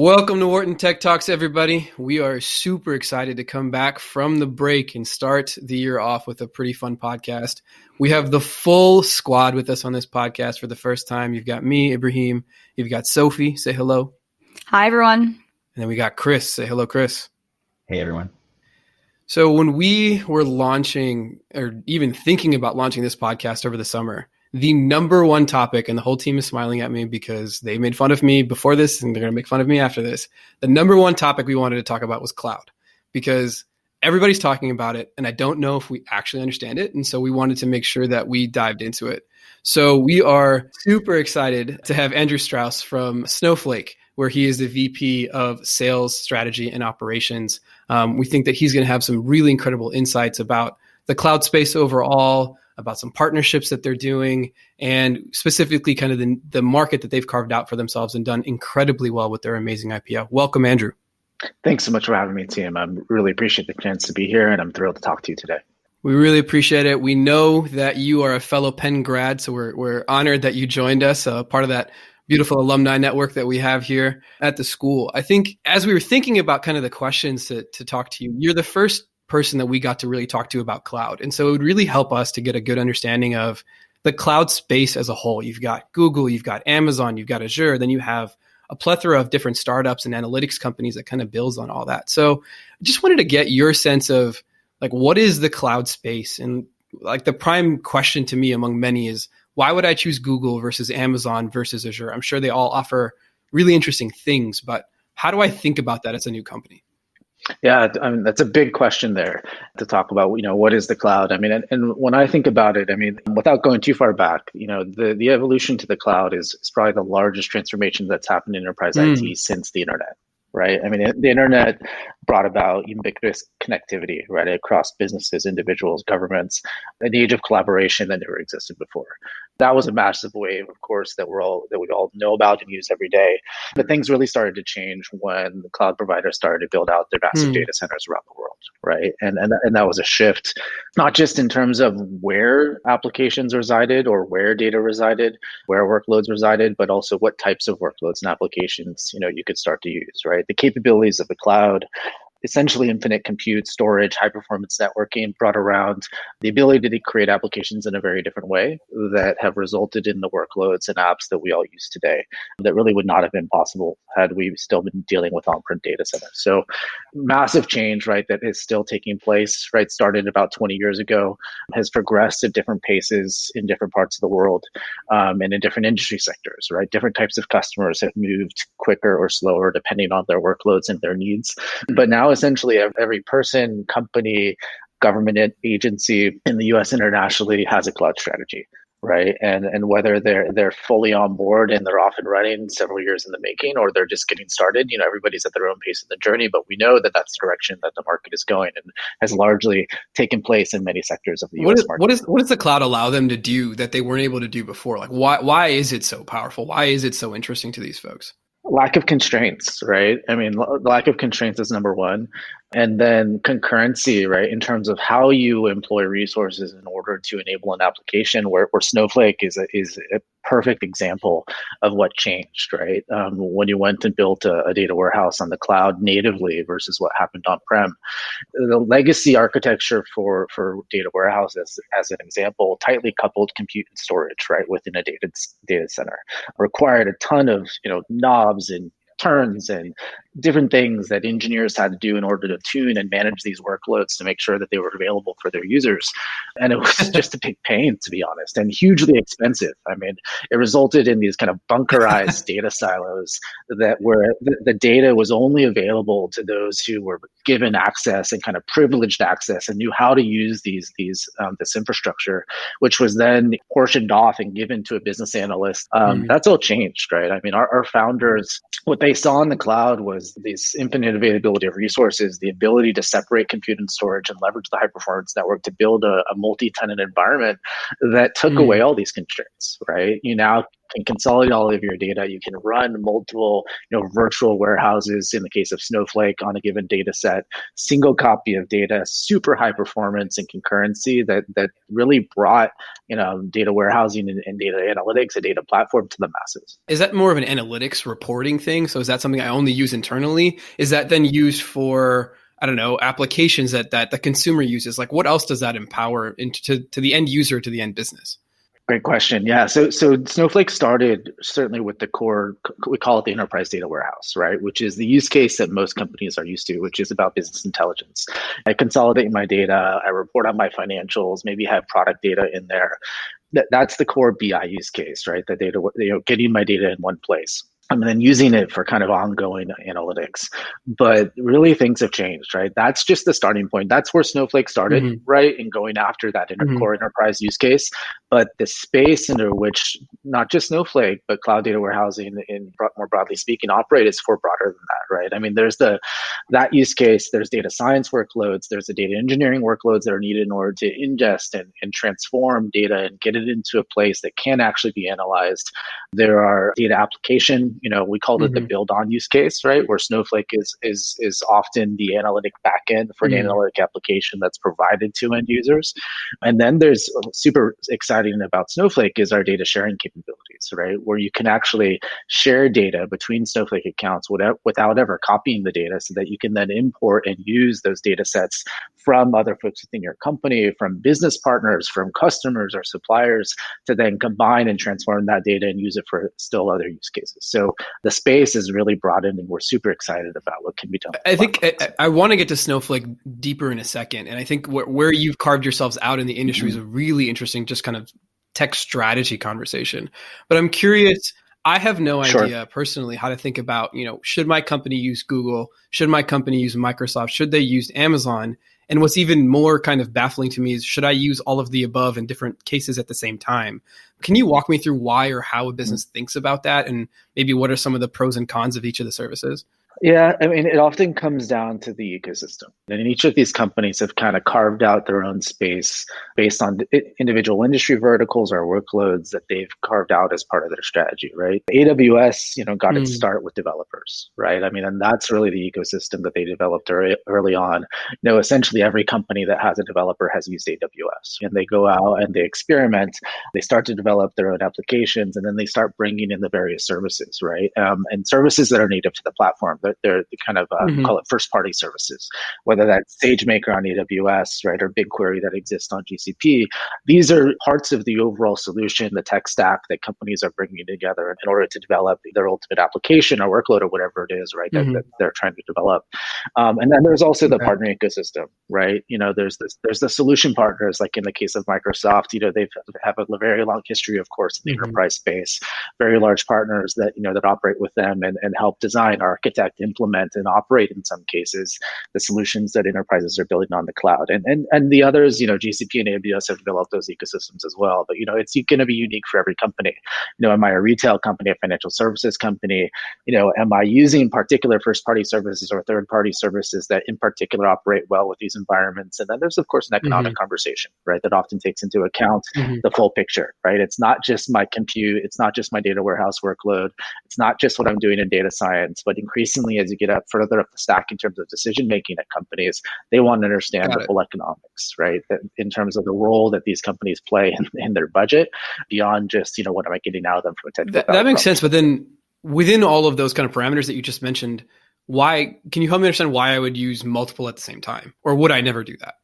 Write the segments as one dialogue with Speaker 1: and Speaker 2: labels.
Speaker 1: Welcome to Wharton Tech Talks, everybody. We are super excited to come back from the break and start the year off with a pretty fun podcast. We have the full squad with us on this podcast for the first time. You've got me, Ibrahim. You've got Sophie. Say hello.
Speaker 2: Hi, everyone.
Speaker 1: And then we got Chris. Say hello, Chris.
Speaker 3: Hey, everyone.
Speaker 1: So when we were launching or even thinking about launching this podcast over the summer, the number one topic, and the whole team is smiling at me because they made fun of me before this and they're going to make fun of me after this. The number one topic we wanted to talk about was cloud because everybody's talking about it and I don't know if we actually understand it. And so we wanted to make sure that we dived into it. So we are super excited to have Andrew Straus from Snowflake, where he is the VP of Sales, Strategy, and Operations. We think that he's going to have some really incredible insights about the cloud space overall, about some partnerships that they're doing, and specifically kind of the market that they've carved out for themselves and done incredibly well with their amazing IPO. Welcome, Andrew.
Speaker 4: Thanks so much for having me, team. I really appreciate the chance to be here, and I'm thrilled to talk to you today.
Speaker 1: We really appreciate it. We know that you are a fellow Penn grad, so we're honored that you joined us, part of that beautiful alumni network that we have here at the school. I think as we were thinking about kind of the questions to talk to you, you're the first person that we got to really talk to about cloud. And so it would really help us to get a good understanding of the cloud space as a whole. You've got Google, you've got Amazon, you've got Azure, then you have a plethora of different startups and analytics companies that kind of builds on all that. So I just wanted to get your sense of like, what is the cloud space? And like the prime question to me among many is, why would I choose Google versus Amazon versus Azure? I'm sure they all offer really interesting things, but how do I think about that as a new company?
Speaker 4: Yeah, I mean, that's a big question there to talk about, what is the cloud? I mean, and when I think about it, I mean, without going too far back, the evolution to the cloud is probably the largest transformation that's happened in enterprise IT since the internet, right? I mean, the internet brought about ubiquitous connectivity, right, across businesses, individuals, governments, an age of collaboration that never existed before. That was a massive wave, of course, that we all know about and use every day. But things really started to change when the cloud providers started to build out their massive data centers around the world, right? And that was a shift, not just in terms of where applications resided or where data resided, where workloads resided, but also what types of workloads and applications you could start to use, right? The capabilities of the cloud, essentially infinite compute, storage, high performance networking brought around the ability to create applications in a very different way that have resulted in the workloads and apps that we all use today that really would not have been possible had we still been dealing with on-prem data centers. So massive change, right, that is still taking place, right, started about 20 years ago, has progressed at different paces in different parts of the world and in different industry sectors, right? Different types of customers have moved quicker or slower depending on their workloads and their needs. But now essentially every person, company, government agency in the US internationally has a cloud strategy, right? And whether they're fully on board and they're off and running several years in the making, or they're just getting started, everybody's at their own pace in the journey, but we know that that's the direction that the market is going and has largely taken place in many sectors of the US market.
Speaker 1: What does the cloud allow them to do that they weren't able to do before? Like why is it so powerful? Why is it so interesting to these folks?
Speaker 4: Lack of constraints, right? I mean, lack of constraints is number one. And then concurrency, right? In terms of how you employ resources in order to enable an application where Snowflake is a perfect example of what changed, right? When you went and built a data warehouse on the cloud natively versus what happened on-prem. The legacy architecture for data warehouses, as an example, tightly coupled compute and storage, right, within a data center, required a ton of knobs and turns and different things that engineers had to do in order to tune and manage these workloads to make sure that they were available for their users. And it was just a big pain, to be honest, and hugely expensive. I mean, it resulted in these kind of bunkerized data silos that where the data was only available to those who were given access and kind of privileged access and knew how to use this infrastructure, which was then portioned off and given to a business analyst. That's all changed, right? I mean, our founders, what they saw in the cloud was this infinite availability of resources, the ability to separate compute and storage and leverage the high performance network to build a multi-tenant environment that took away all these constraints, right? You now can consolidate all of your data. You can run multiple, virtual warehouses in the case of Snowflake on a given data set, single copy of data, super high performance and concurrency that really brought, data warehousing and data analytics, a data platform to the masses.
Speaker 1: Is that more of an analytics reporting thing? So is that something I only use internally? Is that then used for, I don't know, applications that the consumer uses? Like what else does that empower to the end user, to the end business?
Speaker 4: Great question. Yeah. So Snowflake started certainly with the core, we call it the enterprise data warehouse, right? Which is the use case that most companies are used to, which is about business intelligence. I consolidate my data, I report on my financials, maybe have product data in there. That's the core BI use case, right? The data, getting my data in one place. And then using it for kind of ongoing analytics. But really things have changed, right? That's just the starting point. That's where Snowflake started, right? And going after that core enterprise use case. But the space under which not just Snowflake, but cloud data warehousing in more broadly speaking operate is far broader than that, right? I mean, there's that use case, there's data science workloads, there's the data engineering workloads that are needed in order to ingest and transform data and get it into a place that can actually be analyzed. There are data application, we called it the build on use case, right? Where Snowflake is often the analytic backend for an analytic application that's provided to end users. And then there's super exciting about Snowflake is our data sharing capabilities, right? Where you can actually share data between Snowflake accounts without ever copying the data so that you can then import and use those data sets from other folks within your company, from business partners, from customers or suppliers to then combine and transform that data and use it for still other use cases. So the space is really broadened and we're super excited about what can be done.
Speaker 1: I think I want to get to Snowflake deeper in a second. And I think where you've carved yourselves out in the industry is a really interesting, just kind of tech strategy conversation. But I'm curious, I have no idea personally how to think about, should my company use Google? Should my company use Microsoft? Should they use Amazon? And what's even more kind of baffling to me is, should I use all of the above in different cases at the same time? Can you walk me through why or how a business thinks about that? And maybe what are some of the pros and cons of each of the services?
Speaker 4: Yeah, I mean, it often comes down to the ecosystem. And each of these companies have kind of carved out their own space based on individual industry verticals or workloads that they've carved out as part of their strategy, right? AWS, got its start with developers, right? I mean, and that's really the ecosystem that they developed early on. Essentially every company that has a developer has used AWS, and they go out and they experiment, they start to develop their own applications, and then they start bringing in the various services, right? And services that are native to the platform. They're the kind of, call it first party services, whether that's SageMaker on AWS, right, or BigQuery that exists on GCP. These are parts of the overall solution, the tech stack that companies are bringing together in order to develop their ultimate application or workload or whatever it is, right, that they're trying to develop. And then there's also the partner ecosystem, right? There's the solution partners, like in the case of Microsoft, they have a very long history, of course, in the enterprise space, very large partners that, that operate with them and help design, architect, implement, and operate in some cases the solutions that enterprises are building on the cloud. And the others, GCP and AWS have developed those ecosystems as well. But it's going to be unique for every company. Am I a retail company, a financial services company? Am I using particular first-party services or third-party services that in particular operate well with these environments? And then there's of course an economic conversation, right? That often takes into account the full picture, right? It's not just my compute, it's not just my data warehouse workload, it's not just what I'm doing in data science, but increasingly as you get up further up the stack in terms of decision making at companies, they want to understand the full economics, right? That in terms of the role that these companies play in their budget, beyond just what am I getting out of them from a technical.
Speaker 1: That makes sense. But then within all of those kind of parameters that you just mentioned, why can you help me understand why I would use multiple at the same time, or would I never do that?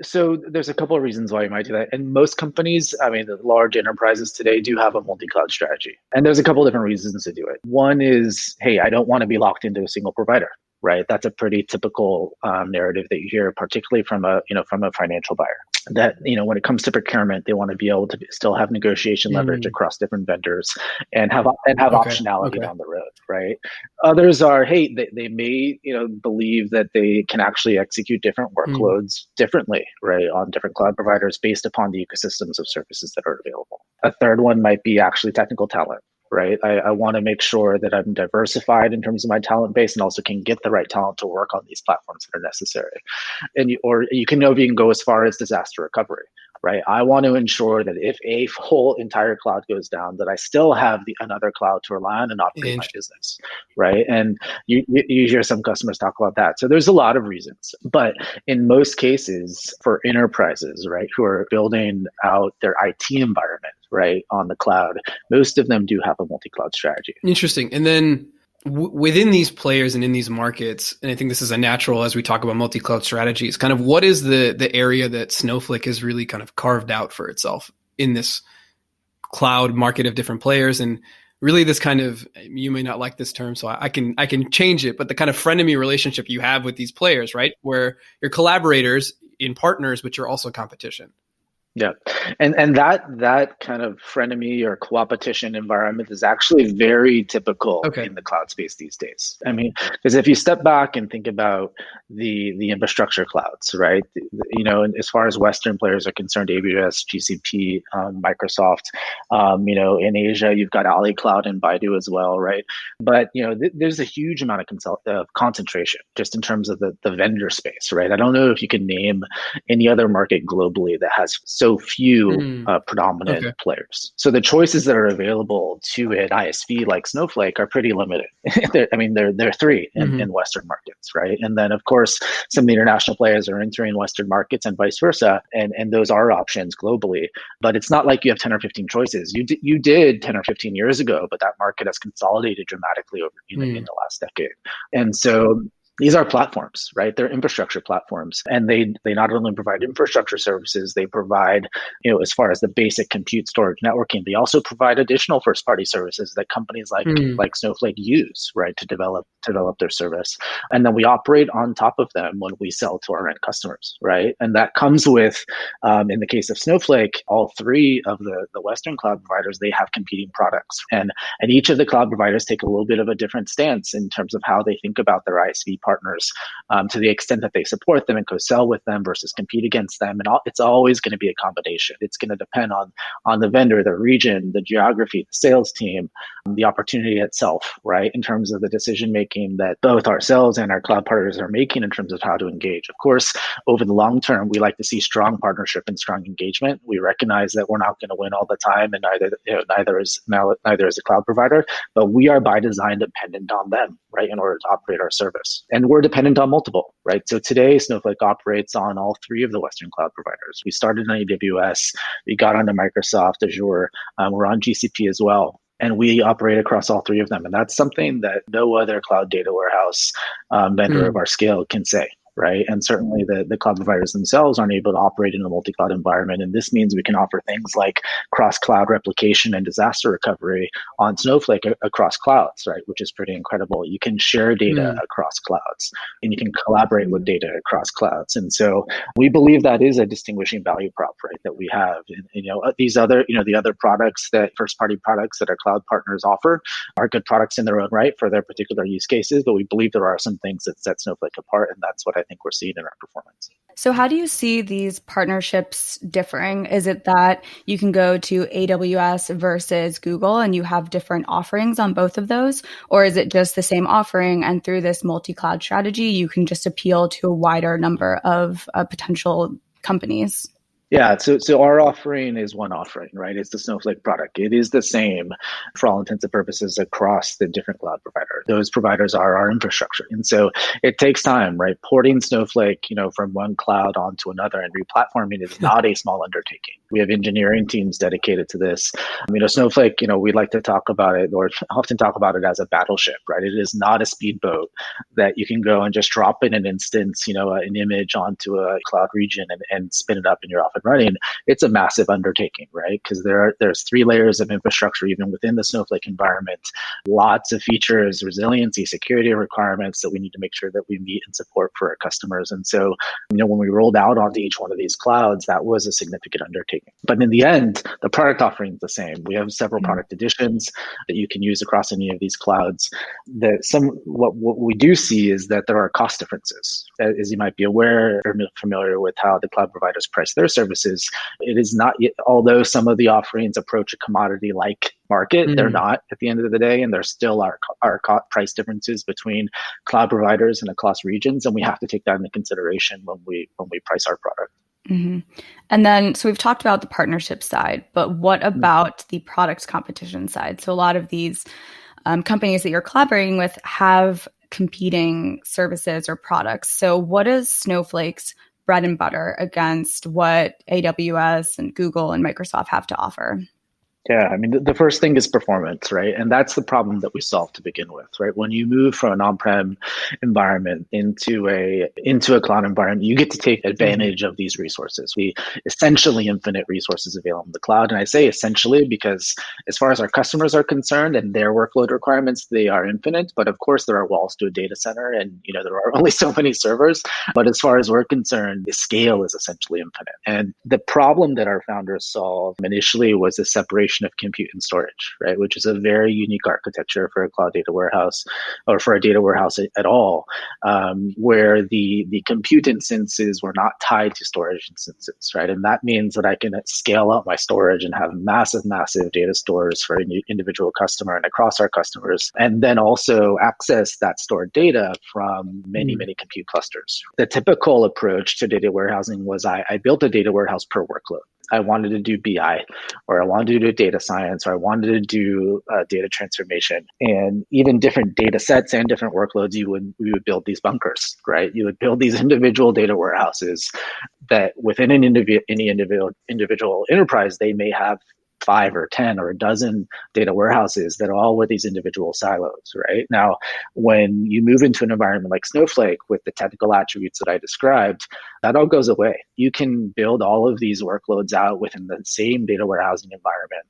Speaker 4: So there's a couple of reasons why you might do that. And most companies, I mean, the large enterprises today do have a multi-cloud strategy. And there's a couple of different reasons to do it. One is, hey, I don't want to be locked into a single provider, right? That's a pretty typical narrative that you hear, particularly from a financial buyer. That, when it comes to procurement, they want to be able to still have negotiation leverage across different vendors and have optionality down the road, right? Others are, hey, they may, believe that they can actually execute different workloads differently, right, on different cloud providers based upon the ecosystems of services that are available. A third one might be actually technical talent. Right. I want to make sure that I'm diversified in terms of my talent base and also can get the right talent to work on these platforms that are necessary. Or you can even go as far as disaster recovery. right? I want to ensure that if a whole entire cloud goes down, that I still have another cloud to rely on and operate my business, right? And you hear some customers talk about that. So there's a lot of reasons, but in most cases for enterprises, right, who are building out their IT environment, right, on the cloud, most of them do have a multi-cloud strategy.
Speaker 1: Interesting. And then within these players and in these markets, and I think this is a natural as we talk about multi-cloud strategies, kind of what is the area that Snowflake has really kind of carved out for itself in this cloud market of different players? And really this kind of, you may not like this term, so I can change it, but the kind of frenemy relationship you have with these players, right? Where you're collaborators in partners, but you're also competition.
Speaker 4: Yeah. And that kind of frenemy or coopetition environment is actually very typical in the cloud space these days. I mean, because if you step back and think about the infrastructure clouds, right? You know, as far as Western players are concerned, AWS, GCP, Microsoft, you know, in Asia, you've got Ali Cloud and Baidu as well, right? But, you know, there's a huge amount of concentration just in terms of the vendor space, right? I don't know if you can name any other market globally that has so few predominant players. So the choices that are available to an ISV like Snowflake are pretty limited. I mean, they're three in Western markets, right? And then, of course, some of the international players are entering Western markets and vice versa. And those are options globally. But it's not like you have 10 or 15 choices. You did 10 or 15 years ago, but that market has consolidated dramatically over in the last decade. And so these are platforms, right? They're infrastructure platforms. And they not only provide infrastructure services, they provide, you know, as far as the basic compute, storage, networking, they also provide additional first-party services that companies like Snowflake use, right, to develop their service. And then we operate on top of them when we sell to our end customers, right? And that comes with, in the case of Snowflake, all three of the Western cloud providers, they have competing products. And each of the cloud providers take a little bit of a different stance in terms of how they think about their ISV partners, to the extent that they support them and co-sell with them versus compete against them. And it's always going to be a combination. It's going to depend on the vendor, the region, the geography, the sales team, the opportunity itself, right? In terms of the decision making that both ourselves and our cloud partners are making in terms of how to engage. Of course, over the long term, we like to see strong partnership and strong engagement. We recognize that we're not going to win all the time, and neither is a cloud provider, but we are by design dependent on them, right, in order to operate our service. And we're dependent on multiple, right? So today, Snowflake operates on all three of the Western cloud providers. We started on AWS, we got onto Microsoft Azure, we're on GCP as well. And we operate across all three of them. And that's something that no other cloud data warehouse vendor of our scale can say. Right. And certainly the cloud providers themselves aren't able to operate in a multi-cloud environment. And this means we can offer things like cross-cloud replication and disaster recovery on Snowflake across clouds, right? Which is pretty incredible. You can share data across clouds and you can collaborate with data across clouds. And so we believe that is a distinguishing value prop, right, that we have. And you know, these other, you know, the other products that first-party products that our cloud partners offer are good products in their own right for their particular use cases. But we believe there are some things that set Snowflake apart. And that's what I think we're seeing in our performance.
Speaker 2: So how do you see these partnerships differing? Is it that you can go to AWS versus Google and you have different offerings on both of those? Or is it just the same offering and through this multi-cloud strategy, you can just appeal to a wider number of potential companies?
Speaker 4: Yeah, so our offering is one offering, right? It's the Snowflake product. It is the same for all intents and purposes across the different cloud providers. Those providers are our infrastructure. And so it takes time, right? Porting Snowflake, you know, from one cloud onto another and replatforming is not a small undertaking. We have engineering teams dedicated to this. You know, Snowflake, you know, we like to talk about it or often talk about it as a battleship, right? It is not a speedboat that you can go and just drop in an instance, you know, an image onto a cloud region and spin it up and you're off and running. It's a massive undertaking, right? Because there's 3 layers of infrastructure even within the Snowflake environment, lots of features, resiliency, security requirements that we need to make sure that we meet and support for our customers. And so, you know, when we rolled out onto each one of these clouds, that was a significant undertaking. But in the end, the product offering is the same. We have several product editions that you can use across any of these clouds. What we do see is that there are cost differences. As you might be aware or familiar with how the cloud providers price their services, it is not yet, although some of the offerings approach a commodity-like market, they're not at the end of the day, and there still are price differences between cloud providers and across regions, and we have to take that into consideration when we price our product.
Speaker 2: Mm-hmm. And then, so we've talked about the partnership side, but what about the product competition side? So a lot of these companies that you're collaborating with have competing services or products. So what is Snowflake's bread and butter against what AWS and Google and Microsoft have to offer?
Speaker 4: Yeah, I mean, the first thing is performance, right? And that's the problem that we solve to begin with, right? When you move from an on-prem environment into a cloud environment, you get to take advantage of these resources. We essentially infinite resources available in the cloud. And I say essentially because as far as our customers are concerned and their workload requirements, they are infinite. But of course, there are walls to a data center and, there are only so many servers. But as far as we're concerned, the scale is essentially infinite. And the problem that our founders solved initially was the separation of compute and storage, right? Which is a very unique architecture for a cloud data warehouse or for a data warehouse at all, where the compute instances were not tied to storage instances, right? And that means that I can scale up my storage and have massive data stores for any individual customer and across our customers, and then also access that stored data from many compute clusters. The typical approach to data warehousing was I built a data warehouse per workload. I wanted to do BI, or I wanted to do data science, or I wanted to do data transformation. And even different data sets and different workloads, we would build these bunkers, right? You would build these individual data warehouses that within any individual enterprise, they may have 5 or 10 or a dozen data warehouses that are all with these individual silos, right? Now, when you move into an environment like Snowflake with the technical attributes that I described, that all goes away. You can build all of these workloads out within the same data warehousing environment,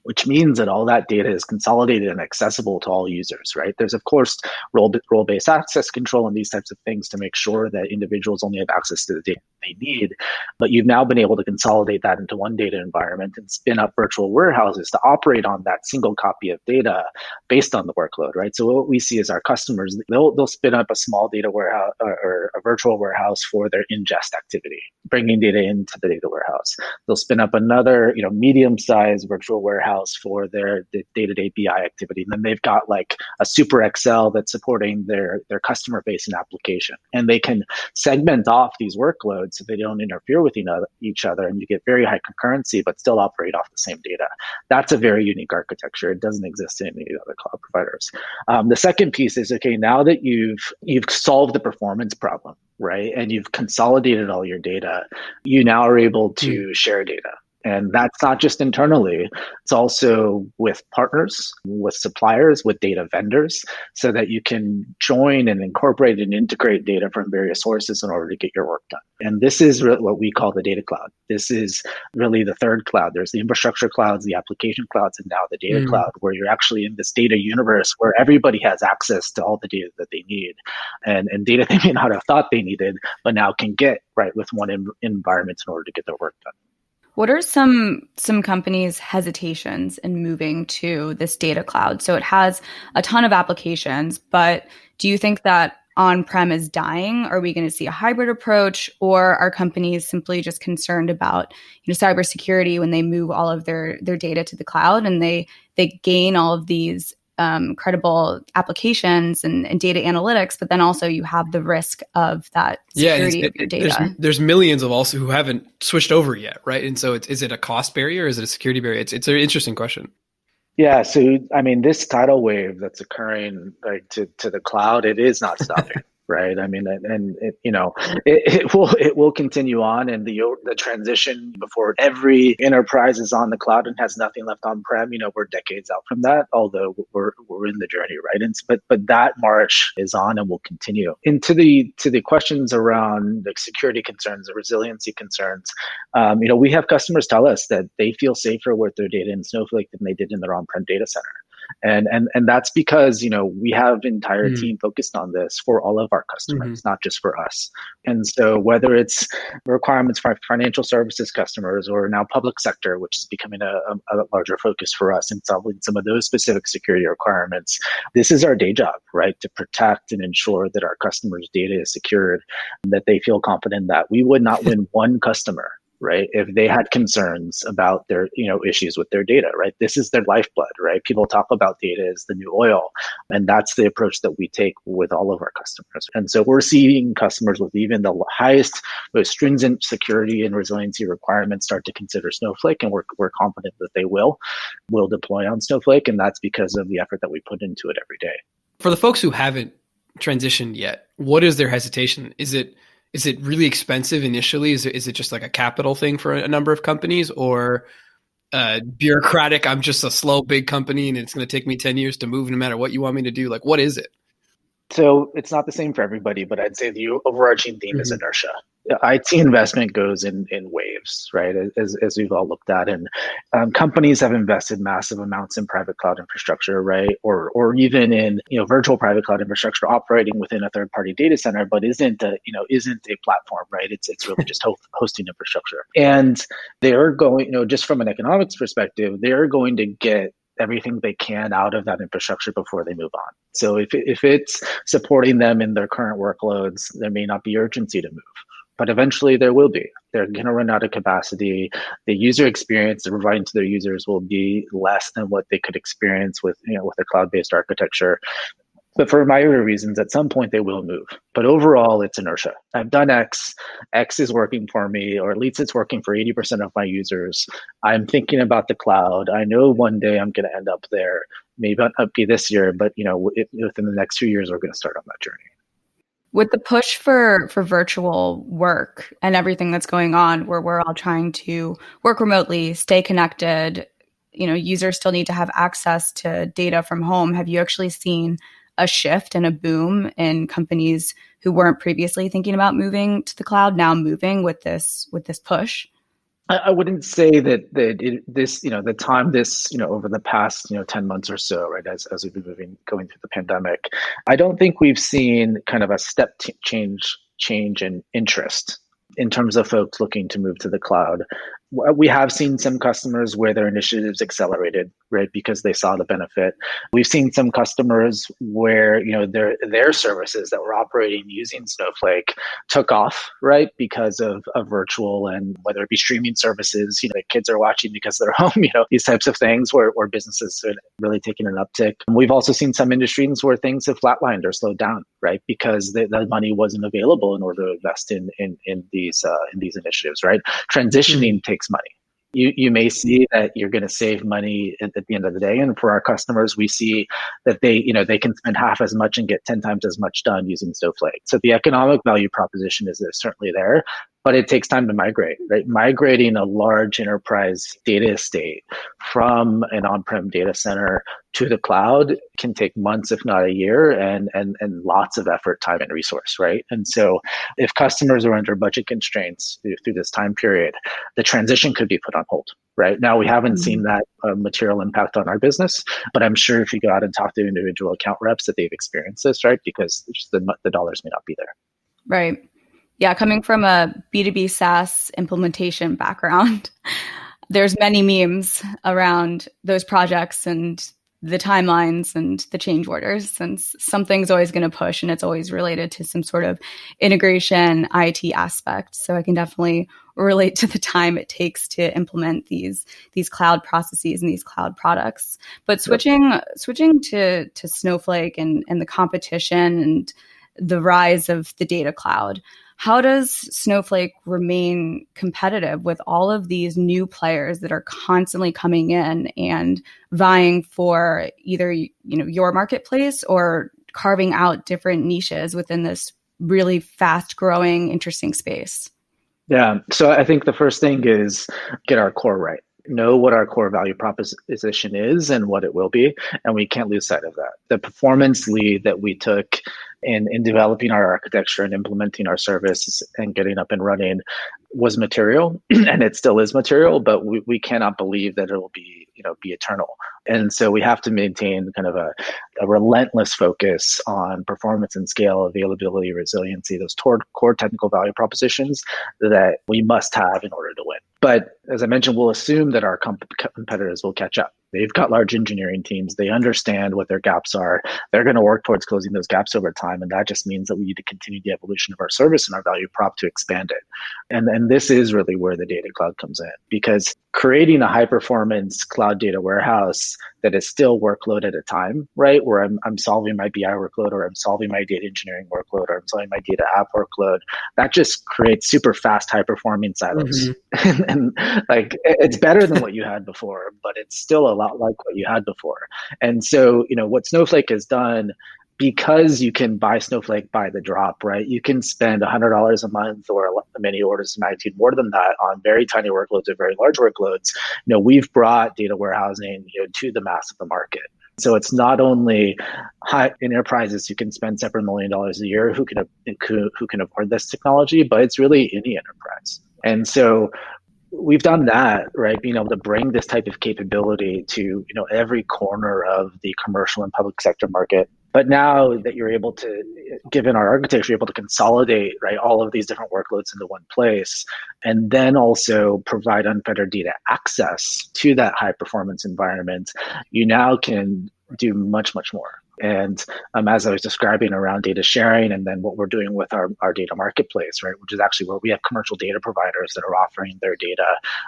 Speaker 4: which means that all that data is consolidated and accessible to all users, right? There's, of course, role-based access control and these types of things to make sure that individuals only have access to the data they need. But you've now been able to consolidate that into one data environment and spin up virtual warehouses to operate on that single copy of data based on the workload, right? So what we see is our customers, they'll spin up a small data warehouse or a virtual warehouse for their ingest activity, bringing data into the data warehouse. They'll spin up another, medium-sized virtual warehouse for their day-to-day BI activity. And then they've got like a super Excel that's supporting their customer-facing application. And they can segment off these workloads so they don't interfere with each other, and you get very high concurrency, but still operate off the same data. That's a very unique architecture. It doesn't exist in any other cloud providers. The second piece is, okay, now that you've solved the performance problem, right, and you've consolidated all your data, you now are able to share data. And that's not just internally, it's also with partners, with suppliers, with data vendors, so that you can join and incorporate and integrate data from various sources in order to get your work done. And this is what we call the data cloud. This is really the third cloud. There's the infrastructure clouds, the application clouds, and now the data cloud, where you're actually in this data universe where everybody has access to all the data that they need, and data they may not have thought they needed, but now can get right with one environment in order to get their work done.
Speaker 2: What are some companies' hesitations in moving to this data cloud? So it has a ton of applications, but do you think that on-prem is dying? Are we going to see a hybrid approach, or are companies simply just concerned about cybersecurity when they move all of their data to the cloud and they gain all of these credible applications and data analytics, but then also you have the risk of that security of your data.
Speaker 1: There's millions of also who haven't switched over yet, right? And so is it a cost barrier? Is it a security barrier? It's an interesting question.
Speaker 4: Yeah, so I mean, this tidal wave that's occurring to the cloud, it is not stopping. Right. I mean, and it will continue on, and the transition before every enterprise is on the cloud and has nothing left on prem. We're decades out from that, although we're in the journey, right? And but that march is on and will continue. And to the questions around the security concerns, the resiliency concerns, we have customers tell us that they feel safer with their data in Snowflake than they did in their on-prem data center. And that's because, we have entire team focused on this for all of our customers, not just for us. And so whether it's requirements for financial services customers or now public sector, which is becoming a larger focus for us in solving some of those specific security requirements, this is our day job, right? To protect and ensure that our customers' data is secured and that they feel confident that we would not win one customer right? If they had concerns about their, issues with their data, right? This is their lifeblood, right? People talk about data as the new oil, and that's the approach that we take with all of our customers. And so we're seeing customers with even the highest, most stringent security and resiliency requirements start to consider Snowflake, and we're confident that they will deploy on Snowflake, and that's because of the effort that we put into it every day.
Speaker 1: For the folks who haven't transitioned yet, what is their hesitation? Is it really expensive initially? Is it just like a capital thing for a number of companies, or bureaucratic? I'm just a slow big company and it's going to take me 10 years to move no matter what you want me to do. Like, what is it?
Speaker 4: So it's not the same for everybody, but I'd say the overarching theme is inertia. IT investment goes in waves, right? As we've all looked at, and companies have invested massive amounts in private cloud infrastructure, right? Or even in virtual private cloud infrastructure operating within a third-party data center, but isn't a platform, right? It's really just hosting infrastructure, and they're going, just from an economics perspective, they're going to get everything they can out of that infrastructure before they move on. So if it's supporting them in their current workloads, there may not be urgency to move. But eventually there will be. They're going to run out of capacity. The user experience they're providing to their users will be less than what they could experience with a cloud-based architecture. But for myriad reasons, at some point they will move. But overall, it's inertia. I've done X. X is working for me, or at least it's working for 80% of my users. I'm thinking about the cloud. I know one day I'm going to end up there. Maybe not be this year, but within the next few years, we're going to start on that journey.
Speaker 2: With the push for virtual work and everything that's going on, where we're all trying to work remotely, stay connected, users still need to have access to data from home. Have you actually seen a shift and a boom in companies who weren't previously thinking about moving to the cloud now moving with this push?
Speaker 4: I wouldn't say that the time over the past 10 months or so, right, as we've been going through the pandemic, I don't think we've seen kind of a step change in interest in terms of folks looking to move to the cloud. We have seen some customers where their initiatives accelerated, right, because they saw the benefit. We've seen some customers where their services that were operating using Snowflake took off, right, because of virtual, and whether it be streaming services, the kids are watching because they're home, these types of things where businesses are really taking an uptick. We've also seen some industries where things have flatlined or slowed down, right, because the money wasn't available in order to invest in these initiatives, right? Transitioning takes money. You may see that you're going to save money at the end of the day, and for our customers, we see that they can spend half as much and get 10 times as much done using Snowflake. So the economic value proposition is certainly there, but it takes time to migrate, right? Migrating a large enterprise data estate from an on-prem data center to the cloud can take months, if not a year, and lots of effort, time, and resource, right? And so if customers are under budget constraints through this time period, the transition could be put on hold. Right now, we haven't seen that material impact on our business, but I'm sure if you go out and talk to individual account reps that they've experienced this, right? Because the dollars may not be there.
Speaker 2: Right. Yeah, coming from a B2B SaaS implementation background, there's many memes around those projects and the timelines and the change orders, since something's always going to push and it's always related to some sort of integration IT aspect. So I can definitely relate to the time it takes to implement these cloud processes and these cloud products. But switching to Snowflake and the competition and the rise of the data cloud, how does Snowflake remain competitive with all of these new players that are constantly coming in and vying for either your marketplace or carving out different niches within this really fast growing, interesting space?
Speaker 4: Yeah. So I think the first thing is get our core right. Know what our core value proposition is and what it will be, and we can't lose sight of that. The performance lead that we took in developing our architecture and implementing our service and getting up and running was material, and it still is material, but we cannot believe that it will be be eternal. And so we have to maintain kind of a a relentless focus on performance and scale, availability, resiliency, those core technical value propositions that we must have in order to win. But as I mentioned, we'll assume that our competitors will catch up. They've got large engineering teams. They understand what their gaps are. They're going to work towards closing those gaps over time. And that just means that we need to continue the evolution of our service and our value prop to expand it. And this is really where the data cloud comes in, because creating a high performance cloud data warehouse that is still workload at a time, right? Where I'm solving my BI workload, or I'm solving my data engineering workload, or I'm solving my data app workload. That just creates super fast, high performing silos. Mm-hmm. And like, it's better than what you had before, but it's still a lot like what you had before. And so, what Snowflake has done, because you can buy Snowflake by the drop, right? You can spend $100 a month or many orders of magnitude more than that on very tiny workloads or very large workloads. We've brought data warehousing to the mass of the market. So it's not only high enterprises who can spend several $1 million a year who can afford this technology, but it's really any enterprise. And so we've done that, right? Being able to bring this type of capability to every corner of the commercial and public sector market. But now that you're able to, given our architecture, you're able to consolidate, right, all of these different workloads into one place, and then also provide unfettered data access to that high performance environment, you now can do much, much more. And as I was describing around data sharing, and then what we're doing with our data marketplace, right, which is actually where we have commercial data providers that are offering their data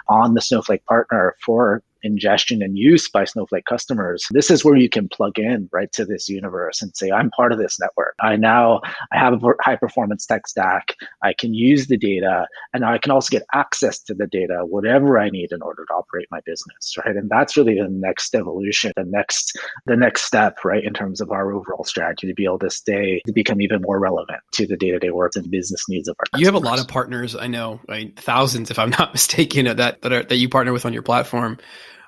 Speaker 4: on the Snowflake partner for ingestion and use by Snowflake customers. This is where you can plug in right to this universe and say, I'm part of this network. I have a high performance tech stack. I can use the data, and now I can also get access to the data, whatever I need in order to operate my business, right? And that's really the next evolution, the next step, right, in terms of our overall strategy to be able to become even more relevant to the day-to-day work and business needs of our customers.
Speaker 1: You have a lot of partners, I know, right? Thousands, if I'm not mistaken, that you partner with on your platform.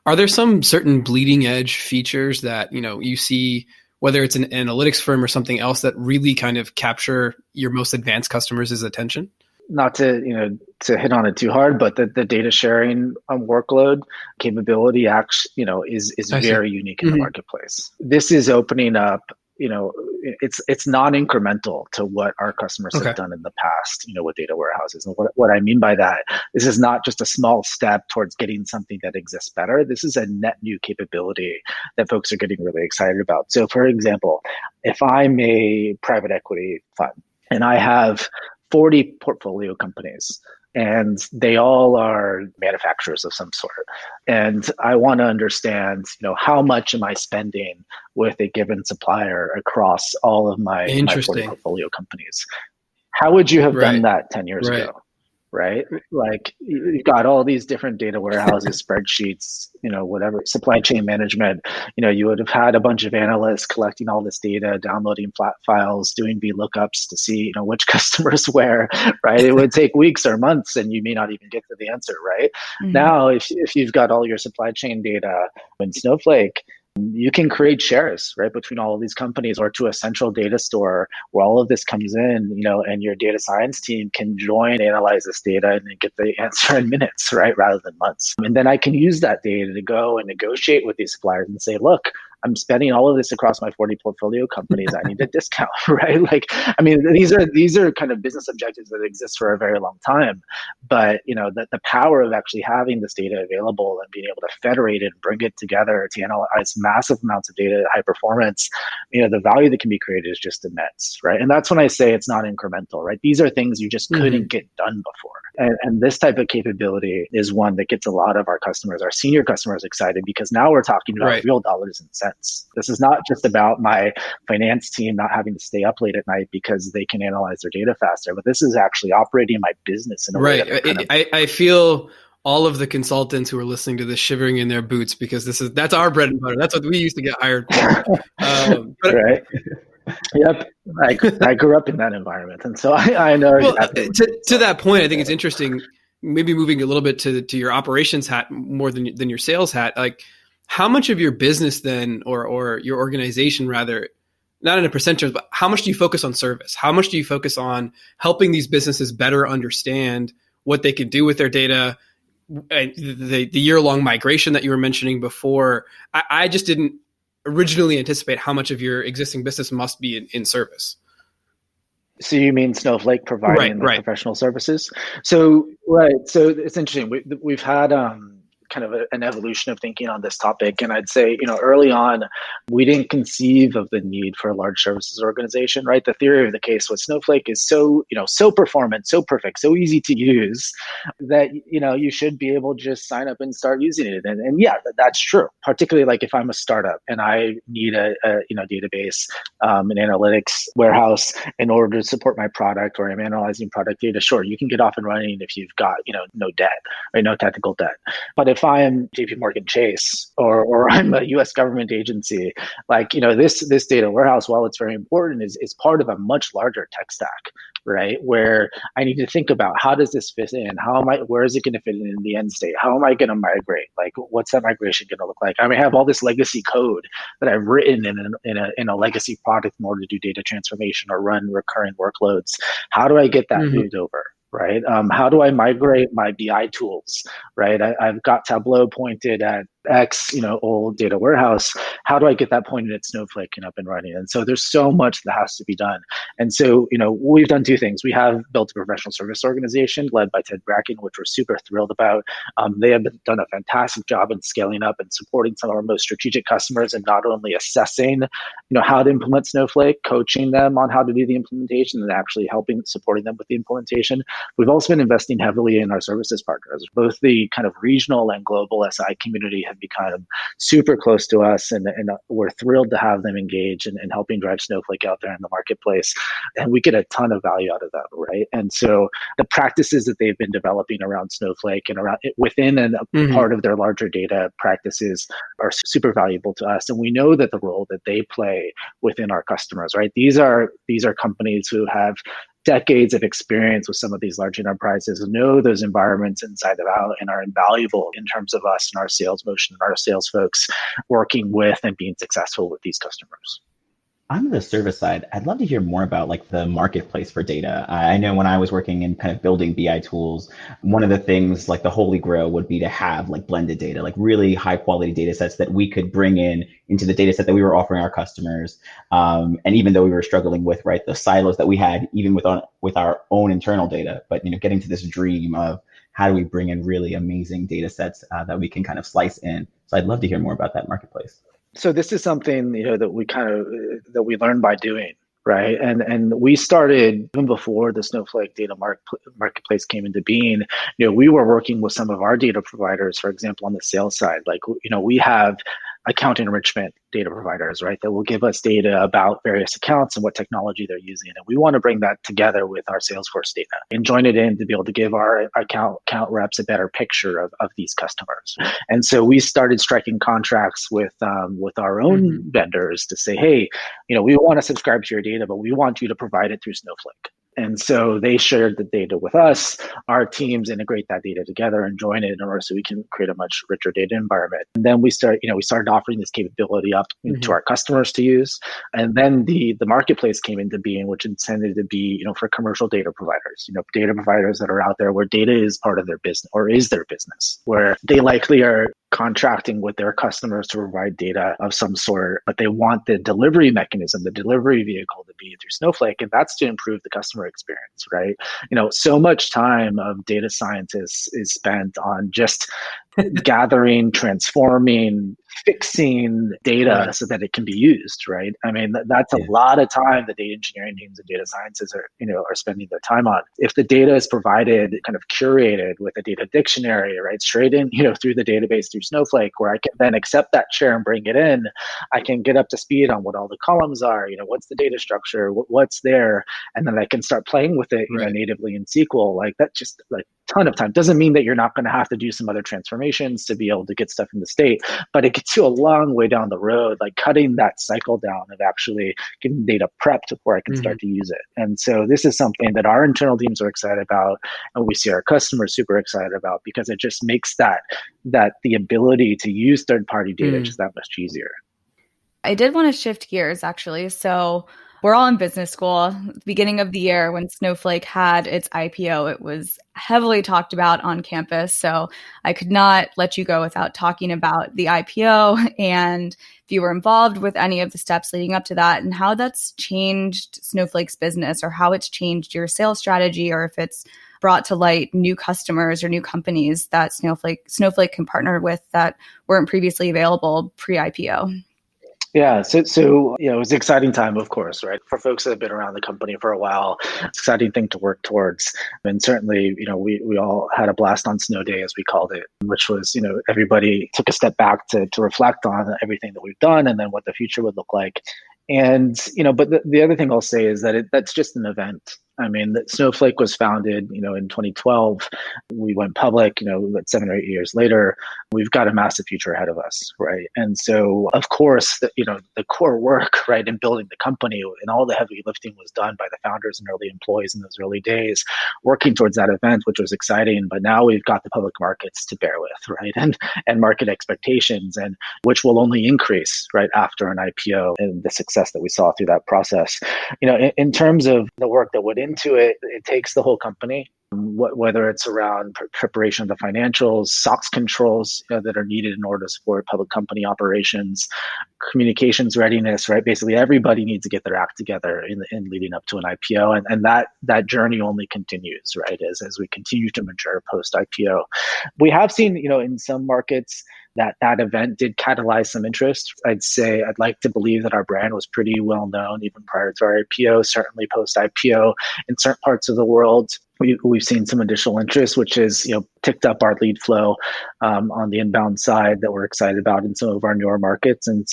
Speaker 1: Are there some certain bleeding edge features that, you see, whether it's an analytics firm or something else, that really kind of capture your most advanced customers' attention?
Speaker 4: Not to hit on it too hard, but the data sharing workload capability is very unique in the marketplace. This is opening up. It's non-incremental to what our customers have done in the past, with data warehouses. And what I mean by that, this is not just a small step towards getting something that exists better. This is a net new capability that folks are getting really excited about. So for example, if I'm a private equity fund and I have 40 portfolio companies, and they all are manufacturers of some sort, and I want to understand, how much am I spending with a given supplier across all of my 40 portfolio companies? How would you have done that 10 years ago? Right? Like, you've got all these different data warehouses, spreadsheets, whatever, supply chain management. You would have had a bunch of analysts collecting all this data, downloading flat files, doing VLOOKUPs to see, which customers where, right? It would take weeks or months, and you may not even get to the answer, right? Mm-hmm. Now, if you've got all your supply chain data in Snowflake, you can create shares, right, between all of these companies, or to a central data store where all of this comes in, and your data science team can join, analyze this data, and then get the answer in minutes, right, rather than months. And then I can use that data to go and negotiate with these suppliers and say, look, I'm spending all of this across my 40 portfolio companies. I need a discount, right? Like, I mean, these are kind of business objectives that exist for a very long time. But, the power of actually having this data available and being able to federate it and bring it together to analyze massive amounts of data at high performance, the value that can be created is just immense, right? And that's when I say it's not incremental, right? These are things you just couldn't get done before. And this type of capability is one that gets a lot of our customers, our senior customers, excited, because now we're talking about real dollars and cents. This is not just about my finance team not having to stay up late at night because they can analyze their data faster, but this is actually operating my business in a way that
Speaker 1: I feel all of the consultants who are listening to this shivering in their boots, because that's our bread and butter. That's what we used to get hired for.
Speaker 4: Right. Yep. I grew up in that environment. And so I know.
Speaker 1: Well, to that point, I think it's interesting, maybe moving a little bit to your operations hat more than your sales hat. Like, how much of your business then, or your organization rather, not in a percentage, but how much do you focus on service? How much do you focus on helping these businesses better understand what they can do with their data? The year-long migration that you were mentioning before, I just didn't originally anticipate how much of your existing business must be in service.
Speaker 4: So you mean Snowflake providing the
Speaker 1: Right.
Speaker 4: professional services? So right. So it's interesting. We've had kind of an evolution of thinking on this topic, and I'd say early on we didn't conceive of the need for a large services organization. Right. The theory of the case was Snowflake is so performant, so perfect, so easy to use that you should be able to just sign up and start using it. And yeah, that's true. Particularly like if I'm a startup and I need a database, an analytics warehouse in order to support my product, or I'm analyzing product data. Sure, you can get off and running if you've got no debt, right? No technical debt. But if I am JP Morgan Chase or I'm a US government agency, like this data warehouse, while it's very important, is part of a much larger tech stack, right? Where I need to think about how does this fit in? Where is it going to fit in the end state? How am I going to migrate? Like, what's that migration going to look like? I may have all this legacy code that I've written in a legacy product in order to do data transformation or run recurring workloads. How do I get that moved over? Right? How do I migrate my BI tools? Right? I've got Tableau pointed at X, old data warehouse. How do I get that pointed at Snowflake and up and running? And so there's so much that has to be done. And so, we've done two things. We have built a professional service organization led by Ted Bracken, which we're super thrilled about. They have done a fantastic job in scaling up and supporting some of our most strategic customers, and not only assessing, how to implement Snowflake, coaching them on how to do the implementation, and actually supporting them with the implementation. We've also been investing heavily in our services partners. Both the kind of regional and global SI community have become super close to us, and we're thrilled to have them engage in helping drive Snowflake out there in the marketplace. And we get a ton of value out of that, right? And so the practices that they've been developing around Snowflake and around within and part of their larger data practices are super valuable to us. And we know that the role that they play within our customers, right? These are companies who have decades of experience with some of these large enterprises, know those environments inside and out, and are invaluable in terms of us and our sales motion and our sales folks working with and being successful with these customers.
Speaker 3: On the service side, I'd love to hear more about like the marketplace for data. I know when I was working in kind of building BI tools, one of the things like the holy grail would be to have like blended data, like really high quality data sets that we could bring into the data set that we were offering our customers. And even though we were struggling with the silos that we had, even with our own internal data, but getting to this dream of how do we bring in really amazing data sets that we can kind of slice in. So I'd love to hear more about that marketplace.
Speaker 4: So this is something that we learned by doing, right? And we started even before the Snowflake data marketplace came into being. We were working with some of our data providers, for example, on the sales side. Like, we have account enrichment data providers, right, that will give us data about various accounts and what technology they're using. And we want to bring that together with our Salesforce data and join it in to be able to give our account reps a better picture of these customers. And so we started striking contracts with our own vendors to say, hey, we want to subscribe to your data, but we want you to provide it through Snowflake. And so they shared the data with us. Our teams integrate that data together and join it in order so we can create a much richer data environment. And then we started offering this capability up to our customers to use. And then the marketplace came into being, which intended to be, for commercial data providers, data providers that are out there where data is part of their business or is their business, where they likely are contracting with their customers to provide data of some sort, but they want the delivery mechanism, the delivery vehicle to be through Snowflake, and that's to improve the customer experience, right? So much time of data scientists is spent on just gathering, transforming, fixing data so that it can be used, right? I mean, that's a lot of time the data engineering teams and data sciences are spending their time on. If the data is provided, kind of curated with a data dictionary, right, straight in, through the database, through Snowflake, where I can then accept that share and bring it in, I can get up to speed on what all the columns are, what's the data structure, what's there, and then I can start playing with it, natively in SQL. Like, that just like ton of time. Doesn't mean that you're not going to have to do some other transformations to be able to get stuff in the state, but it gets you a long way down the road, like cutting that cycle down of actually getting data prepped before I can start to use it. And so this is something that our internal teams are excited about, and we see our customers super excited about, because it just makes that the ability to use third-party data just that much easier.
Speaker 2: I did want to shift gears, actually. So We're all in business school. At the beginning of the year when Snowflake had its IPO, it was heavily talked about on campus. So I could not let you go without talking about the IPO and if you were involved with any of the steps leading up to that and how that's changed Snowflake's business or how it's changed your sales strategy or if it's brought to light new customers or new companies that Snowflake can partner with that weren't previously available pre-IPO.
Speaker 4: Yeah, it was an exciting time, of course, right? For folks that have been around the company for a while, it's an exciting thing to work towards. And certainly, we all had a blast on Snow Day, as we called it, which was, everybody took a step back to reflect on everything that we've done and then what the future would look like. And, but the other thing I'll say is that that's just an event. I mean, that Snowflake was founded, in 2012. We went public, 7 or 8 years later. We've got a massive future ahead of us, right? And so, of course, the core work, right, in building the company and all the heavy lifting was done by the founders and early employees in those early days, working towards that event, which was exciting. But now we've got the public markets to bear with, right, and market expectations, and which will only increase, right, after an IPO and the success that we saw through that process. In terms of the work that went into it, it takes the whole company, whether it's around preparation of the financials, SOX controls that are needed in order to support public company operations, communications readiness, right? Basically, everybody needs to get their act together in leading up to an IPO. And that journey only continues, right? As we continue to mature post-IPO. We have seen, in some markets, that event did catalyze some interest. I'd like to believe that our brand was pretty well known even prior to our IPO, certainly post-IPO. In certain parts of the world, we've seen some additional interest, which has ticked up our lead flow on the inbound side that we're excited about in some of our newer markets. And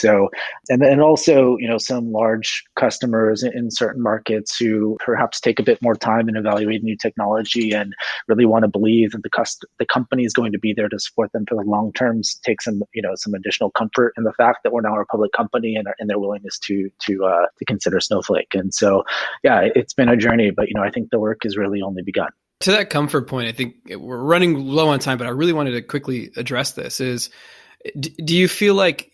Speaker 4: then also some large customers in certain markets who perhaps take a bit more time in evaluating new technology and really want to believe that the company is going to be there to support them for the long term. Take some additional comfort in the fact that we're now a public company and their willingness to consider Snowflake. And so, yeah, it's been a journey, but I think the work is really only begun.
Speaker 1: To that comfort point, I think we're running low on time, but I really wanted to quickly address this do you feel like,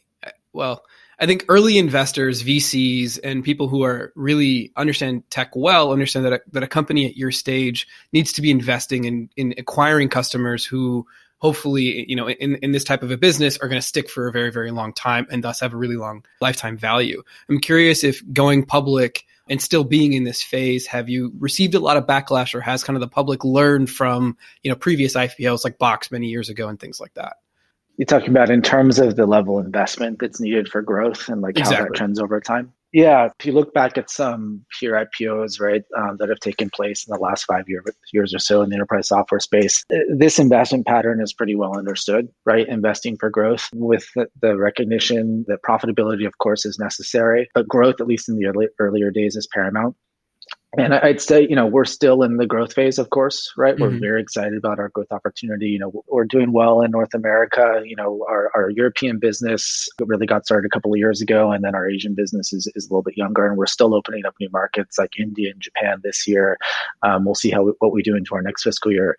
Speaker 1: well, I think early investors, VCs, and people who are really understand tech well, understand that a company at your stage needs to be investing in acquiring customers who hopefully, in this type of a business are going to stick for a very, very long time and thus have a really long lifetime value. I'm curious if going public and still being in this phase, have you received a lot of backlash or has kind of the public learned from, previous IPOs like Box many years ago and things like that?
Speaker 4: You're talking about in terms of the level of investment that's needed for growth and how that trends over time? Yeah, if you look back at some peer IPOs, right, that have taken place in the last 5 years or so in the enterprise software space, this investment pattern is pretty well understood, right? Investing for growth with the recognition that profitability, of course, is necessary, but growth, at least in the earlier days, is paramount. And I'd say, we're still in the growth phase, of course, right? Mm-hmm. We're very excited about our growth opportunity. We're doing well in North America. Our European business really got started a couple of years ago, and then our Asian business is a little bit younger, and we're still opening up new markets like India and Japan this year. We'll see what we do into our next fiscal year.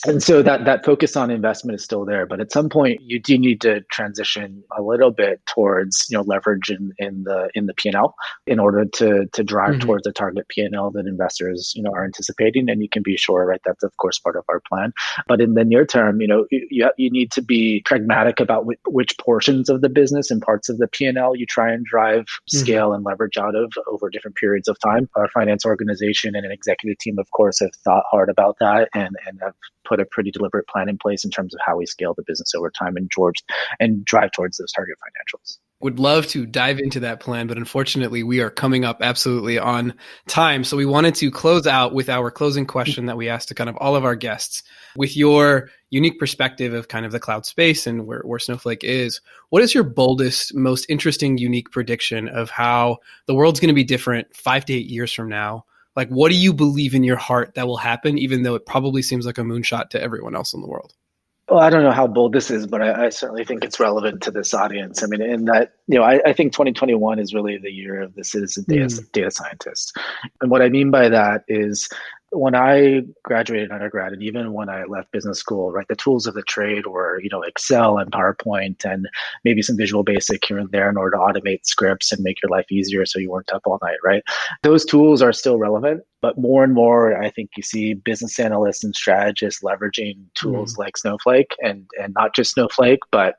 Speaker 4: And so that focus on investment is still there, but at some point you do need to transition a little bit towards leverage in the P&L in order to drive towards the target P&L that investors are anticipating. And you can be sure, right, that's of course part of our plan. But in the near term, you need to be pragmatic about which portions of the business and parts of the P&L you try and drive scale and leverage out of over different periods of time. Our finance organization and an executive team, of course, have thought hard about that and have put a pretty deliberate plan in place in terms of how we scale the business over time and drive towards those target financials.
Speaker 1: Would love to dive into that plan, but unfortunately we are coming up absolutely on time. So we wanted to close out with our closing question that we asked to kind of all of our guests. With your unique perspective of kind of the cloud space and where Snowflake is, what is your boldest, most interesting, unique prediction of how the world's going to be different 5 to 8 years from now? Like, what do you believe in your heart that will happen, even though it probably seems like a moonshot to everyone else in the world?
Speaker 4: Well, I don't know how bold this is, but I certainly think it's relevant to this audience. I mean, in that, I think 2021 is really the year of the citizen data scientist. And what I mean by that is when I graduated undergrad, and even when I left business school, right, the tools of the trade were, Excel and PowerPoint and maybe some Visual Basic here and there in order to automate scripts and make your life easier so you weren't up all night, right? Those tools are still relevant, but more and more, I think you see business analysts and strategists leveraging tools like Snowflake and not just Snowflake, but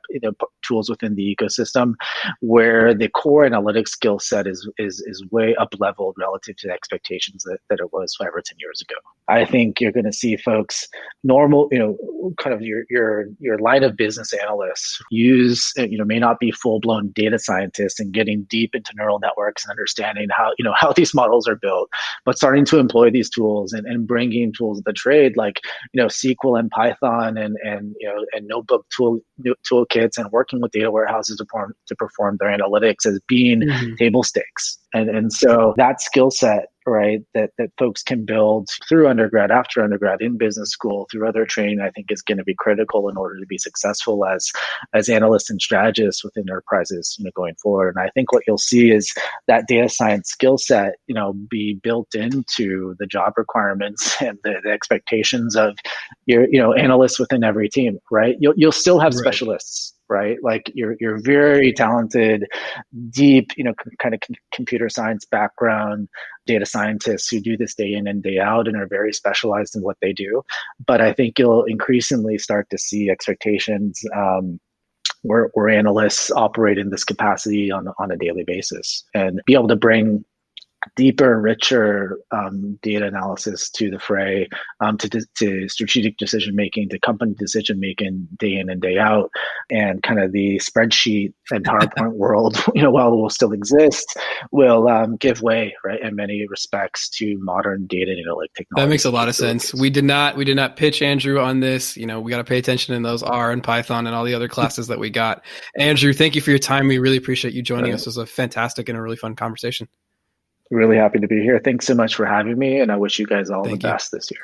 Speaker 4: tools within the ecosystem where the core analytics skill set is way up leveled relative to the expectations that it was 5 or 10 years ago. I think you're going to see folks normal, kind of your line of business analysts use, may not be full blown data scientists and getting deep into neural networks and understanding how these models are built, but starting to employ these tools and bringing tools of the trade like, SQL and Python and notebook toolkits and working with data warehouses to perform their analytics as being table stakes. And so that skill set, right, that folks can build through undergrad, after undergrad, in business school, through other training, I think is going to be critical in order to be successful as analysts and strategists within enterprises, going forward. And I think what you'll see is that data science skill set, be built into the job requirements and the expectations of your, analysts within every team, right? You'll still have specialists, right? Like you're very talented, deep, kind of computer science background data scientists who do this day in and day out and are very specialized in what they do. But I think you'll increasingly start to see expectations where analysts operate in this capacity on a daily basis and be able to bring deeper, richer data analysis to the fray, to strategic decision making, to company decision making, day in and day out, and kind of the spreadsheet and PowerPoint world, while it will still exist, will give way, right, in many respects to modern data and analytic technology.
Speaker 1: That makes a lot of sense. We did not pitch Andrew on this. We got to pay attention in those R and Python and all the other classes that we got. Andrew, thank you for your time. We really appreciate you joining us. It was a fantastic and a really fun conversation.
Speaker 4: Really happy to be here. Thanks so much for having me, and I wish you guys all the best this year.